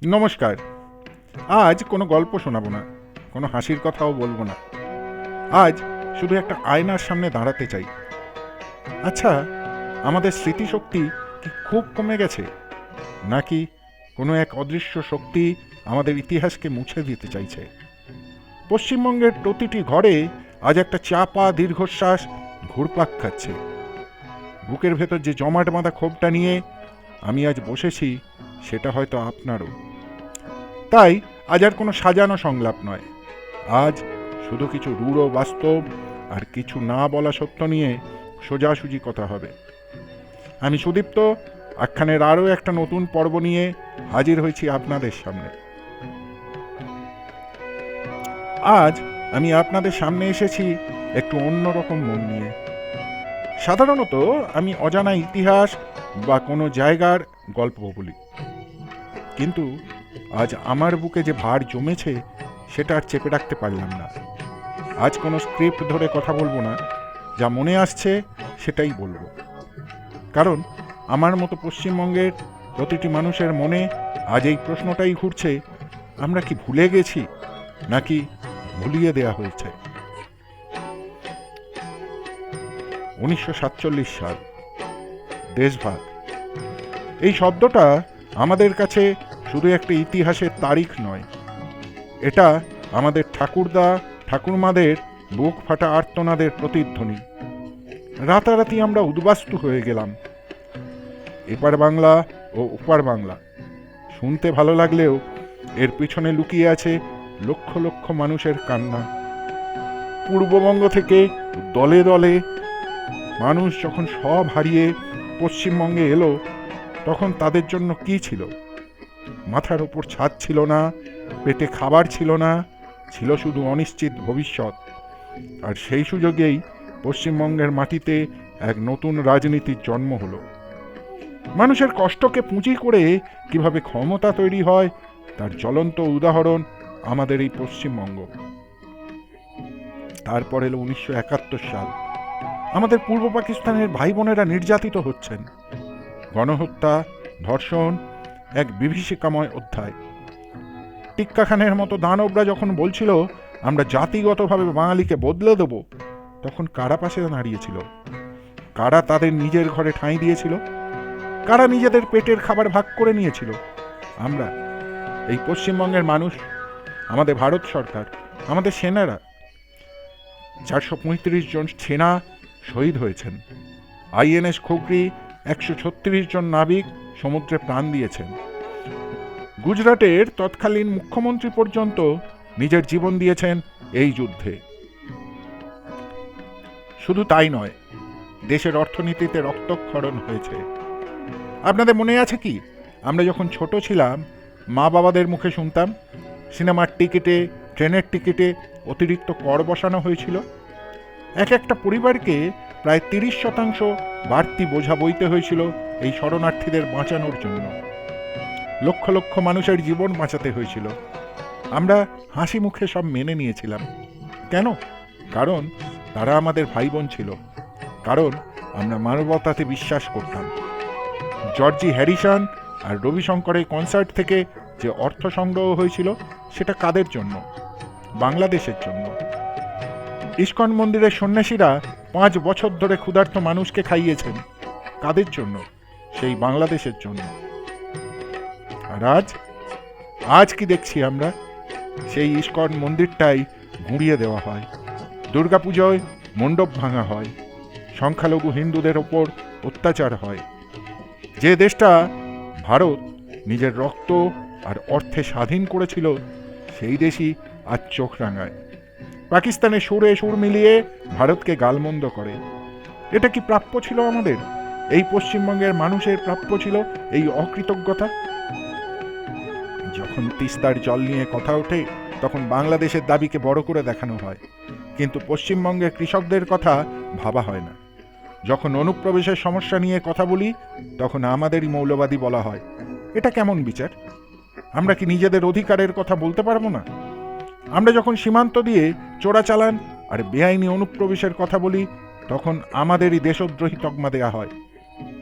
নমস্কার। আজ কোনো গল্প শোনাবো না, কোনো হাসির কথাও বলবো না। আজ শুধু একটা আয়নার সামনে দাঁড়াতে চাই। আচ্ছা, আমাদের স্মৃতিশক্তি কি খুব কমে গেছে, নাকি কোনো এক অদৃশ্য শক্তি আমাদের ইতিহাসকে মুছে দিতে চাইছে? পশ্চিমবঙ্গের প্রতিটি ঘরে আজ একটা চাপা দীর্ঘশ্বাস ঘুরপাক খাচ্ছে। বুকের ভেতর যে জমাট বাঁধা ক্ষোভটা নিয়ে আমি আজ বসেছি, সেটা হয়তো আপনারও। তাই আজ আর কোনো সাজানো সংলাপ নয়, আজ শুধু কিছু রূঢ় বাস্তব আর কিছু না বলা সত্য নিয়ে সোজাসুজি কথা হবে। আমি সুদীপ্ত আখ্যানের আরও একটা নতুন পর্ব নিয়ে হাজির হয়েছি আপনাদের সামনে। আজ আমি আপনাদের সামনে এসেছি একটু অন্যরকম মন নিয়ে। সাধারণত আমি অজানা ইতিহাস বা কোনো জায়গার গল্প বলি, কিন্তু আজ আমার বুকে যে ভার জমেছে সেটা আর চেপে রাখতে পারলাম না। আজ কোনো স্ক্রিপ্ট ধরে কথা বলবো না, যা মনে আসছে সেটাই বলবো। কারণ আমার মতো পশ্চিমবঙ্গের প্রতিটি মানুষের মনে আজ এই প্রশ্নটাই ঘুরছে, আমরা কি ভুলে গেছি নাকি ভুলিয়ে দেয়া হয়েছে? 1947 সাল, দেশভাগ। এই শব্দটা আমাদের কাছে শুধু একটা ইতিহাসের তারিখ নয়, এটা আমাদের ঠাকুরদা ঠাকুরমাদের বুক ফাটা আর্তনাদের প্রতিধ্বনি। রাতারাতি আমরা উদ্বাস্তু হয়ে গেলাম। এপার বাংলা ও ওপার বাংলা শুনতে ভালো লাগলেও এর পিছনে লুকিয়ে আছে লক্ষ লক্ষ মানুষের কান্না। পূর্ববঙ্গ থেকে দলে দলে মানুষ যখন সব হারিয়ে পশ্চিমবঙ্গে এলো, তখন তাদের জন্য কি ছিল? মাথার ওপর ছাদ ছিল না, পেটে খাবার ছিল না, ছিল শুধু অনিশ্চিত ভবিষ্যৎ। আর সেই সুযোগেই পশ্চিমবঙ্গের মাটিতে এক নতুন রাজনীতির জন্ম হলো। মানুষের কষ্টকে পুঁজি করে কিভাবে ক্ষমতা তৈরি হয় তার জ্বলন্ত উদাহরণ আমাদের এই পশ্চিমবঙ্গ। তারপর এলো 1971 সাল। আমাদের পূর্ব পাকিস্তানের ভাই বোনেরা নির্যাতিত হচ্ছেন। গণহত্যা, ধর্ষণ, এক বিভীষিকাময় অধ্যায়। টিক্কা খানের মতো দানবরা যখন বলছিল আমরা জাতিগতভাবে বাঙালিকে বদলে দেব, তখন কারা পাশে দাঁড়িয়েছিল? কারা তাদের নিজের ঘরে ঠাঁই দিয়েছিল? কারা নিজেদের পেটের খাবার ভাগ করে নিয়েছিল? আমরা, এই পশ্চিমবঙ্গের মানুষ, আমাদের ভারত সরকার, আমাদের সেনারা। 435 জন সেনা শহীদ হয়েছেন। আইএনএস খুকরি 136 জন নাবিক সমুদ্রে প্রাণ দিয়েছেন। গুজরাটের তৎকালীন মুখ্যমন্ত্রী পর্যন্ত নিজের জীবন দিয়েছেন এই যুদ্ধে। শুধু তাই নয়, দেশের অর্থনীতিতে রক্তক্ষরণ হয়েছে। আপনাদের মনে আছে কি, আমরা যখন ছোট ছিলাম মা বাবাদের মুখে শুনতাম সিনেমার টিকিটে, ট্রেনের টিকিটে অতিরিক্ত কর বসানো হয়েছিল। এক একটা পরিবারকে প্রায় 30% বাড়তি বোঝা বইতে হয়েছিল এই শরণার্থীদের বাঁচানোর জন্য। লক্ষ লক্ষ মানুষের জীবন বাঁচাতে হয়েছিল। আমরা হাসি মুখে সব মেনে নিয়েছিলাম। কেন? কারণ তারা আমাদের ভাই বোন ছিল, কারণ আমরা মানবতাতে বিশ্বাস করতাম। জর্জি হ্যারিসন আর রবিশঙ্করের কনসার্ট থেকে যে অর্থ সংগ্রহ হয়েছিল, সেটা কাদের জন্য? বাংলাদেশের জন্য। ইস্কন মন্দিরের সন্ন্যাসীরা 5 বছর ধরে ক্ষুধার্ত মানুষকে খাইয়েছেন, কাদের জন্য? সেই বাংলাদেশের জন্য। আর আজ কি দেখছি আমরা? সেই ইস্কন মন্দিরটাই গুঁড়িয়ে দেওয়া হয়, দুর্গাপুজোয় মণ্ডপ ভাঙা হয়, সংখ্যালঘু হিন্দুদের ওপর অত্যাচার হয়। যে দেশটা ভারত নিজের রক্ত আর অর্থে স্বাধীন করেছিল, সেই দেশই আজ চোখ রাঙায়। পাকিস্তানে সুরে সুর মিলিয়ে ভারতকে গালমন্দ করে। এটা কি প্রাপ্য ছিল আমাদের? এই পশ্চিমবঙ্গের মানুষের প্রাপ্য ছিল এই অকৃতজ্ঞতা? যখন তিস্তার জল নিয়ে কথা ওঠে, তখন বাংলাদেশের দাবিকে বড় করে দেখানো হয়, কিন্তু পশ্চিমবঙ্গের কৃষকদের কথা ভাবা হয় না। যখন অনুপ্রবেশের সমস্যা নিয়ে কথা বলি, তখন আমাদেরই মৌলবাদী বলা হয়। এটা কেমন বিচার? আমরা কি নিজেদের অধিকারের কথা বলতে পারবো না? আমরা যখন সীমান্ত দিয়ে চোরাচালান আর বেআইনি অনুপ্রবেশের কথা বলি, তখন আমাদেরই দেশদ্রোহী তকমা দেয়া হয়।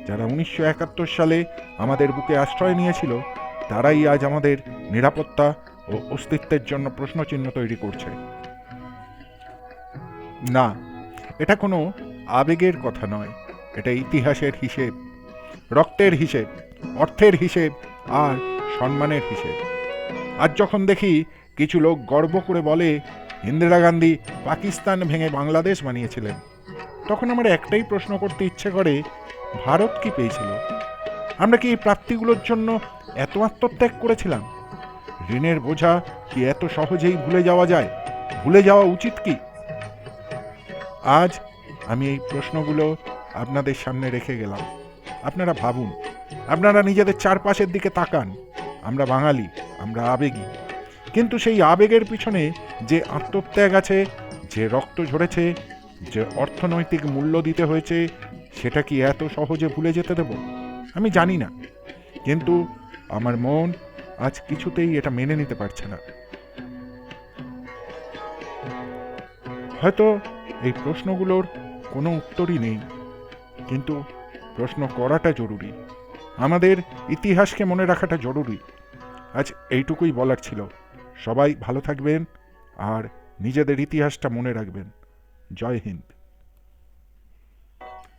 যারা 1971 সালে আমাদের বুকে আশ্রয় নিয়েছিল, তারাই আজ আমাদের নিরাপত্তা ও অস্তিত্বের জন্য প্রশ্নচিহ্ন তৈরি করছে। না, এটা কোনো আবেগের কথা নয়, এটা ইতিহাসের হিসেব, রক্তের হিসেব, অর্থের হিসেব আর সম্মানের হিসেব। আজ যখন দেখি কিছু লোক গর্ব করে বলে ইন্দিরা গান্ধী পাকিস্তান ভেঙে বাংলাদেশ বানিয়েছিলেন, তখন আমার একটাই প্রশ্ন করতে ইচ্ছে করে, ভারত কি পেয়েছিল? আমরা কি এই প্রাপ্তিগুলোর জন্য এত আত্মত্যাগ করেছিলাম? ঋণের বোঝা কি এত সহজেই ভুলে যাওয়া যায়? ভুলে যাওয়া উচিত কি? আজ আমি এই প্রশ্নগুলো আপনাদের সামনে রেখে গেলাম। আপনারা ভাবুন, আপনারা নিজেদের চারপাশের দিকে তাকান। আমরা বাঙালি, আমরা আবেগী, কিন্তু সেই আবেগের পিছনে যে আত্মত্যাগ আছে, যে রক্ত ঝরেছে, যে অর্থনৈতিক মূল্য দিতে হয়েছে, সেটা কি এত সহজে ভুলে যেতে দেব? আমি জানি না, কিন্তু আমার মন আজ কিছুতেই এটা মেনে নিতে পারছে না। হয়তো এই প্রশ্নগুলোর কোনো উত্তরই নেই, কিন্তু প্রশ্ন করাটা জরুরি। আমাদের ইতিহাসকে মনে রাখাটা জরুরি। আজ এইটুকুই বলার ছিল। সবাই ভালো থাকবেন আর নিজেদের ইতিহাসটা মনে রাখবেন। জয় হিন্দ।